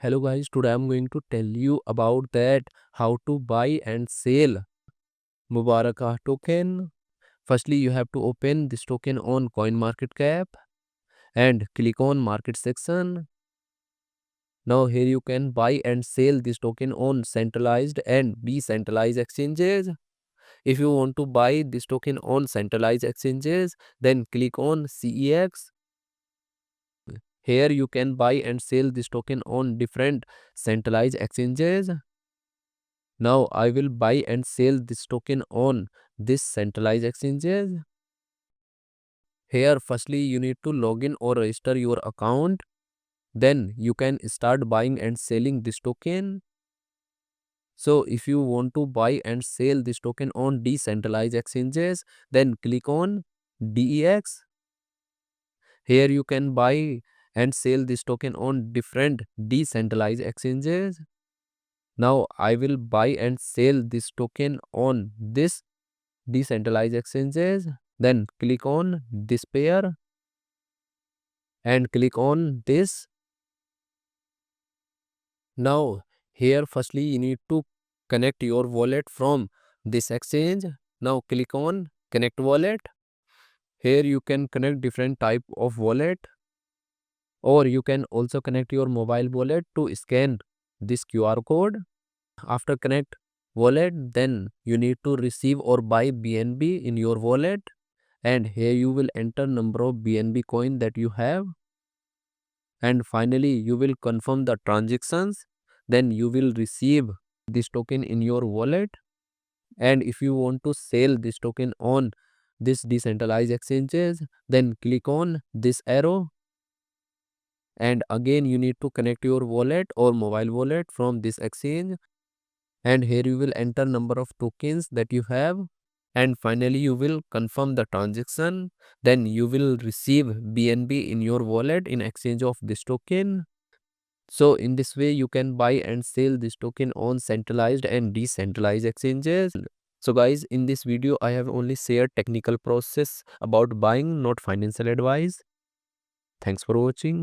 Hello guys, today I'm going to tell you about that how to buy and sell Mubarakah token. Firstly, you have to open this token on CoinMarketCap and click on market section. Now here you can buy and sell this token on centralized and decentralized exchanges. If you want to buy this token on centralized exchanges, then click on CEX. Here you can buy and sell this token on different centralized exchanges. Now I will buy and sell this token on this centralized exchanges. Here firstly you need to log in or register your account. Then you can start buying and selling this token. So if you want to buy and sell this token on decentralized exchanges, then click on DEX. Here you can buy and sell this token on different decentralized exchanges. Now I will buy and sell this token on this decentralized exchanges. Then click on this pair and click on this. Now here firstly you need to connect your wallet from this exchange. Now click on connect wallet. Here you can connect different type of wallet, or you can also connect your mobile wallet to scan this QR code. After connect wallet, then you need to receive or buy BNB in your wallet, and here you will enter number of BNB coin that you have, and finally you will confirm the transactions. Then you will receive this token in your wallet. And if you want to sell this token on this decentralized exchanges, then click on this arrow, and again you need to connect your wallet or mobile wallet from this exchange, and here you will enter number of tokens that you have, and finally you will confirm the transaction. Then you will receive BNB in your wallet in exchange of this token. So in this way you can buy and sell this token on centralized and decentralized exchanges. So guys, in this video I have only shared technical process about buying, not financial advice. Thanks for watching.